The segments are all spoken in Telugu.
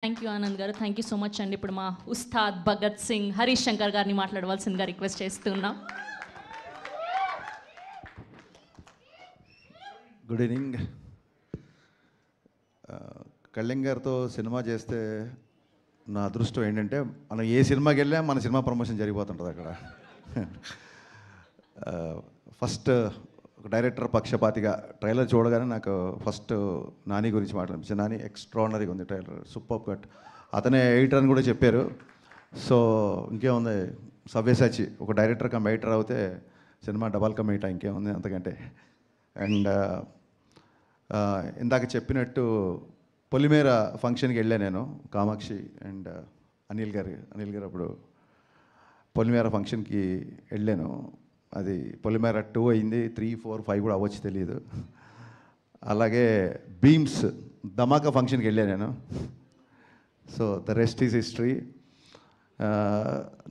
థ్యాంక్ యూ ఆనంద్ గారు. థ్యాంక్ యూ సో మచ్ అండి. ఇప్పుడు మా ఉస్తాద్ భగత్ సింగ్ హరీష్ శంకర్ గారిని మాట్లాడవలసిందిగా రిక్వెస్ట్ చేస్తున్నాం. Good evening. కళ్యాణ్ గారితో సినిమా చేస్తే నా అదృష్టం ఏంటంటే మనం ఏ సినిమాకి వెళ్ళా మన సినిమా ప్రమోషన్ జరిగిపోతుంటుంది అక్కడ. ఫస్ట్ ఒక డైరెక్టర్ పక్షపాతిగా ట్రైలర్ చూడగానే నాకు ఫస్ట్ నాని గురించి మాట్లాడించింది. నాని ఎక్స్ట్రాడినరీగా ఉంది ట్రైలర్, సూపర్ కట్. అతనే ఎడిటర్ అని కూడా చెప్పారు. సో ఇంకేముంది, సవ్యసాచి ఒక డైరెక్టర్ కమ్ ఎడిటర్ అవుతే సినిమా డబల్ కమ్ ఎయిట్ ఇంకేముంది అంతకంటే. అండ్ ఇందాక చెప్పినట్టు పొలిమేర ఫంక్షన్కి వెళ్ళాను నేను, కామాక్షి అండ్ అనిల్ గారు అప్పుడు పొలిమేర ఫంక్షన్కి వెళ్ళాను. అది పొలిమేర 2 అయింది, 3, 4, 5 కూడా అవ్వచ్చు తెలియదు. అలాగే బీమ్స్ ధమాకా ఫంక్షన్కి వెళ్ళాను నేను. So the rest is history.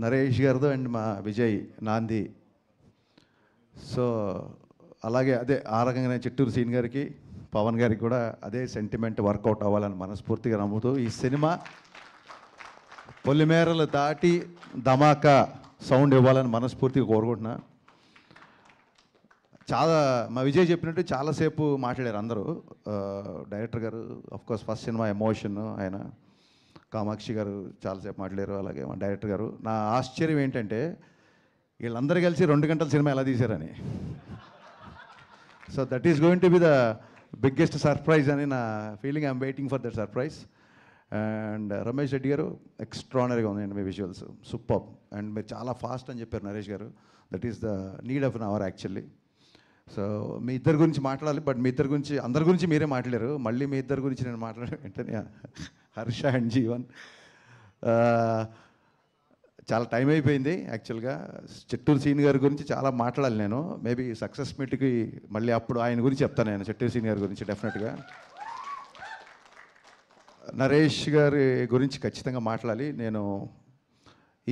Naresh గారితో అండ్ మా విజయ్ నాంది. సో అలాగే అదే ఆ రకంగానే చిట్టూరు సీన్ గారికి పవన్ గారికి కూడా అదే సెంటిమెంట్ వర్కౌట్ అవ్వాలని మనస్ఫూర్తిగా నమ్ముతూ ఈ సినిమా పొలిమేరలు దాటి ధమాకా సౌండ్ ఇవ్వాలని మనస్ఫూర్తిగా కోరుకుంటున్నా. చాలా మా విజయ్ చెప్పినట్టు చాలాసేపు మాట్లాడారు అందరూ. డైరెక్టర్ గారు కోర్స్ ఫస్ట్ సినిమా ఎమోషన్ ఆయన, కామాక్షి గారు చాలాసేపు మాట్లాడారు, అలాగే మా డైరెక్టర్ గారు. నా ఆశ్చర్యం ఏంటంటే వీళ్ళందరూ కలిసి 2 గంటల సినిమా ఎలా తీశారని. So that is going to be the biggest surprise అని నా feeling. I'm waiting for that surprise. And Ramesh Reddy గారు ఎక్స్ట్రానరీగా ఉన్నాయండి మీ విజువల్స్, సూపర్. అండ్ మీరు చాలా ఫాస్ట్ అని చెప్పారు నరేష్ గారు. That is the need of an hour actually. So మీ ఇద్దరి గురించి మాట్లాడాలి, బట్ మీ ఇద్దరి గురించి అందరి గురించి మీరే మాట్లాడారు. మళ్ళీ మీ ఇద్దరి గురించి నేను మాట్లాడే వెంటనే హర్ష అండ్ జీవన్. చాలా టైం అయిపోయింది యాక్చువల్గా. చిట్టూరు సీన్ గారి గురించి చాలా మాట్లాడాలి నేను. మేబీ సక్సెస్ మీట్కి మళ్ళీ అప్పుడు ఆయన గురించి చెప్తాను నేను, చిట్టూరు సీన్ గారి గురించి డెఫినెట్గా. నరేష్ గారి గురించి ఖచ్చితంగా మాట్లాడాలి. నేను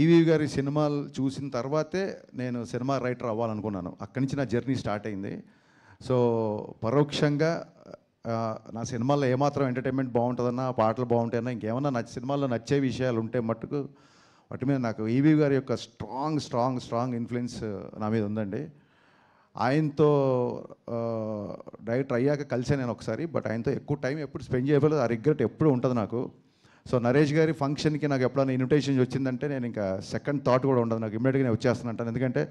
ఈవీ గారి సినిమాలు చూసిన తర్వాతే నేను సినిమా రైటర్ అవ్వాలనుకున్నాను. అక్కడి నుంచి నా జర్నీ స్టార్ట్ అయింది. సో పరోక్షంగా నా సినిమాల్లో ఏమాత్రం ఎంటర్టైన్మెంట్ బాగుంటుందన్నా, పాటలు బాగుంటాయన్నా, ఇంకేమన్నా నా సినిమాల్లో నచ్చే విషయాలు ఉంటే మట్టుకు వాటి మీద నాకు ఈవీ గారి యొక్క స్ట్రాంగ్ ఇన్ఫ్లుయెన్స్ నా మీద ఉందండి. ఆయనతో డైరెక్టర్ అయ్యాక కలిసే నేను ఒకసారి, బట్ ఆయనతో ఎక్కువ టైం ఎప్పుడు స్పెండ్ చేయలేదు. ఆ రిగ్రెట్ ఎప్పుడు ఉంటుంది నాకు. సో నరేష్ గారి ఫంక్షన్కి నాకు ఎప్పుడైనా ఇన్విటేషన్ వచ్చిందంటే నేను ఇంకా సెకండ్ థాట్ కూడా ఉండదు, నాకు ఇమ్మీడియట్గా నేను వచ్చేస్తాను అంటాను. ఎందుకంటే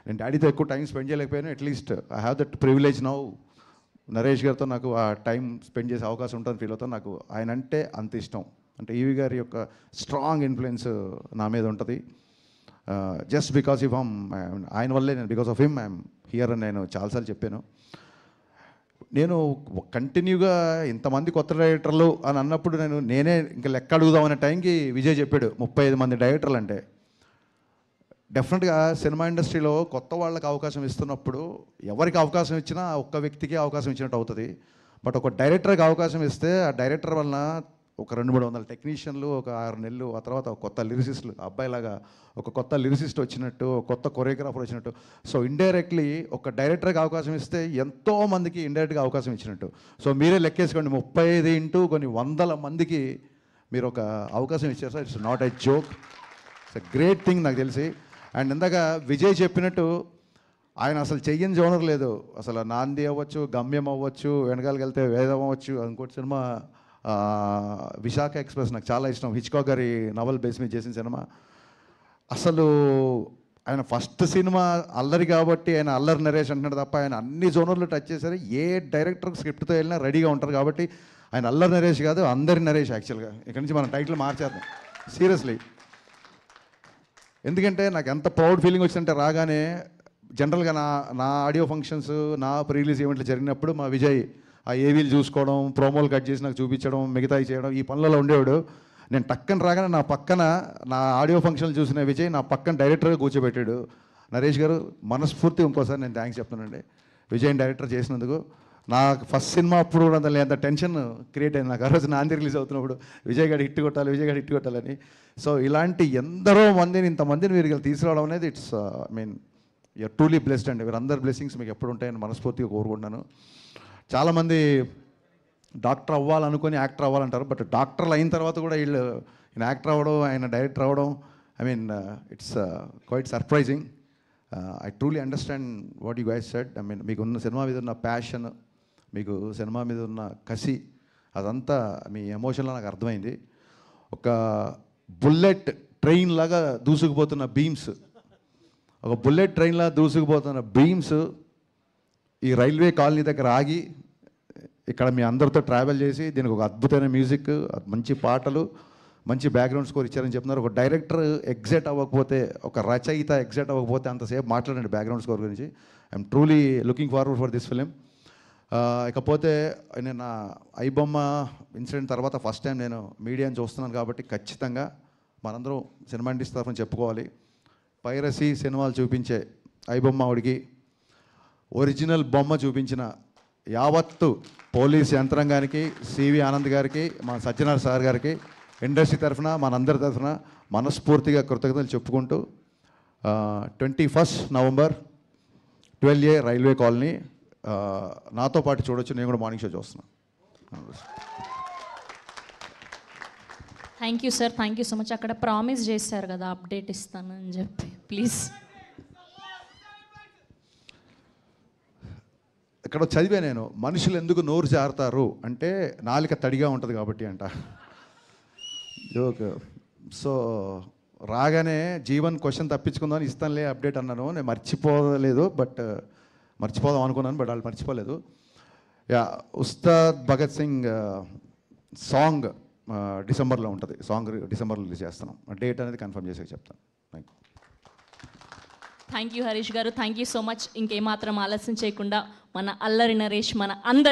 నేను డాడీతో ఎక్కువ టైం స్పెండ్ చేయలేకపోయాను. At least I have that privilege now. Naresh గారితో నాకు ఆ టైం స్పెండ్ చేసే అవకాశం ఉంటుందని ఫీల్ అవుతాను. నాకు ఆయన అంటే అంత ఇష్టం. అంటే ఈవీ గారి యొక్క స్ట్రాంగ్ ఇన్ఫ్లుయెన్స్ నా మీద ఉంటుంది. జస్ట్ బికాస్ ఆఫ్ ఆయన వల్లే నేను, because of him I'm here అని నేను చాలాసార్లు చెప్పాను. నేను కంటిన్యూగా ఇంతమంది కొత్త డైరెక్టర్లు అని అన్నప్పుడు నేనే ఇంకా లెక్క అడుగుదామనే టైంకి విజయ్ చెప్పాడు 35 మంది డైరెక్టర్లు అంటే. డెఫినెట్గా సినిమా ఇండస్ట్రీలో కొత్త వాళ్ళకి అవకాశం ఇస్తున్నప్పుడు ఎవరికి అవకాశం ఇచ్చినా ఒక్క వ్యక్తికి అవకాశం ఇచ్చినట్టు అవుతుంది. బట్ ఒక డైరెక్టర్కి అవకాశం ఇస్తే ఆ డైరెక్టర్ వలన ఒక 200-300 టెక్నీషియన్లు, ఒక 6 నెలలు, ఆ తర్వాత ఒక కొత్త లిరిసిస్టులు, అబ్బాయిలాగా ఒక కొత్త లిరిసిస్ట్ వచ్చినట్టు, కొత్త కొరియోగ్రాఫర్ వచ్చినట్టు. సో ఇండైరెక్ట్లీ ఒక డైరెక్టర్కి అవకాశం ఇస్తే ఎంతోమందికి ఇండైరెక్ట్గా అవకాశం ఇచ్చినట్టు. సో మీరే లెక్కేసుకోండి, 35 ఇంటూ కొన్ని వందల మందికి మీరు ఒక అవకాశం ఇచ్చారు sir. It's not a joke, it's a great thing నాకు తెలిసి. అండ్ ఇందాక విజయ్ చెప్పినట్టు ఆయన అసలు చెయ్యని జోనర్ లేదు. అసలు నాంది అవ్వచ్చు, గమ్యం అవ్వచ్చు, వెనకాలకి వెళ్తే వేదం అవ్వచ్చు, ఇంకోటి సినిమా విశాఖ ఎక్స్ప్రెస్ నాకు చాలా ఇష్టం, హిచ్కాక్ గారి నవల్ బేస్ మీద చేసిన సినిమా. అసలు ఆయన ఫస్ట్ సినిమా అల్లరి కాబట్టి ఆయన అల్లరి నరేష్ అంటున్నాడు తప్ప ఆయన అన్ని జోనర్లు టచ్ చేశారు. ఏ డైరెక్టర్ స్క్రిప్ట్తో వెళ్ళినా రెడీగా ఉంటారు కాబట్టి ఆయన అల్లరి నరేష్ కాదు, అందరి నరేష్. యాక్చువల్గా ఇక్కడి నుంచి మనం టైటిల్ మార్చేద్దాం సీరియస్లీ. ఎందుకంటే నాకు ఎంత ప్రౌడ్ ఫీలింగ్ వచ్చిందంటే రాగానే జనరల్గా నా ఆడియో ఫంక్షన్స్, నా ప్రీ-రిలీజ్ ఈవెంట్లు జరిగినప్పుడు మా విజయ్ ఆ ఏవీలు చూసుకోవడం, ప్రోమోలు కట్ చేసి నాకు చూపించడం, మిగతాయి చేయడం, ఈ పనులలో ఉండేవాడు. నేను టక్కన రాగానే నా పక్కన నా ఆడియో ఫంక్షన్లు చూసిన విజయ్ నా పక్కన డైరెక్టర్గా కూర్చోబెట్టాడు. నరేష్ గారు మనస్ఫూర్తి ఇంకోసారి నేను థ్యాంక్స్ చెప్తానండి విజయ్ డైరెక్టర్ చేసినందుకు. నాకు ఫస్ట్ సినిమా అప్పుడు కూడా అంత టెన్షన్ క్రియేట్ అయింది నాకు. ఆ రోజు నాంది రిలీజ్ అవుతున్నప్పుడు విజయ్ గారు హిట్ కొట్టాలని. సో ఇలాంటి ఎందరో మందిని, ఇంతమందిని మీరు తీసుకురావడం అనేది ఇట్స్ యూఆర్ ట్రూలీ బ్లెస్డ్ అండి. వీరందరి బ్లెస్సింగ్స్ మీకు ఎప్పుడు ఉంటాయని మనస్ఫూర్తిగా కోరుకుంటున్నాను. చాలామంది డాక్టర్ అవ్వాలనుకొని యాక్టర్ అవ్వాలంటారు, బట్ డాక్టర్లు అయిన తర్వాత కూడా వీళ్ళు ఈయన యాక్టర్ అవ్వడం, ఆయన డైరెక్టర్ అవ్వడం, I mean it's quite surprising. I truly understand what you guys said. I mean మీకు ఉన్న సినిమా మీద ఉన్న ప్యాషన్, మీకు సినిమా మీద ఉన్న కసి, అదంతా మీ ఎమోషన్లో నాకు అర్థమైంది. ఒక బుల్లెట్ ట్రైన్ లాగా దూసుకుపోతున్న బీమ్స్, ఒక బుల్లెట్ ట్రైన్లా దూసుకుపోతున్న బీమ్స్ ఈ రైల్వే కాలనీ దగ్గర ఆగి ఇక్కడ మీ అందరితో ట్రావెల్ చేసి దీనికి ఒక అద్భుతమైన మ్యూజిక్, మంచి పాటలు, మంచి బ్యాక్గ్రౌండ్ స్కోర్ ఇచ్చారని చెప్తున్నారు. ఒక డైరెక్టర్ ఎగ్జైట్ అవ్వకపోతే, ఒక రచయిత ఎగ్జైట్ అవ్వకపోతే అంతసేపు మాట్లాడండి బ్యాక్గ్రౌండ్ స్కోర్ గురించి. I'm truly looking forward for this film. ఇకపోతే నేను నా ఐబొమ్మ ఇన్సిడెంట్ తర్వాత ఫస్ట్ టైం నేను మీడియాని చూస్తున్నాను కాబట్టి ఖచ్చితంగా మనందరం సినిమా ఇండస్ట్రీ తరఫున చెప్పుకోవాలి. పైరసీ సినిమాలు చూపించే ఐబొమ్మడికి ఒరిజినల్ బొమ్మ చూపించిన యావత్తు పోలీస్ యంత్రాంగానికి, సివి ఆనంద్ గారికి, మా సత్యనారాయణ సార్ గారికి, ఇండస్ట్రీ తరఫున మనందరి తరఫున మనస్ఫూర్తిగా కృతజ్ఞతలు చెప్పుకుంటూ 21 నవంబర్ 12A రైల్వే కాలనీ నాతో పాటు చూడొచ్చు. నేను కూడా మార్నింగ్ షో చూస్తున్నాను. Thank you sir, thank you so much. అక్కడ ప్రామిస్ చేశారు కదా అప్డేట్ ఇస్తానని చెప్పి, ప్లీజ్. ఇక్కడ చదివా నేను, మనుషులు ఎందుకు నోరు జారుతారు అంటే నాలుక తడిగా ఉంటుంది కాబట్టి అంట. జోక్. సో రాగానే జీవన్ క్వశ్చన్ తప్పించుకుందామని ఇస్తానులే అప్డేట్ అన్నాను. నేను మర్చిపోలేదు, బట్ మర్చిపోదాం అనుకున్నాను, బట్ వాళ్ళు మర్చిపోలేదు. యా, ఉస్తాద్ భగత్ సింగ్ సాంగ్ డిసెంబర్లో ఉంటుంది. సాంగ్ డిసెంబర్లో రిలీజ్ చేస్తున్నాం. డేట్ అనేది కన్ఫర్మ్ చేసి చెప్తాను. Thank you. Thank you Harish గారు, థ్యాంక్ యూ సో మచ్. ఇంకేమాత్రం ఆలస్యం చేయకుండా మన అల్లరి నరేష్ మన అందరి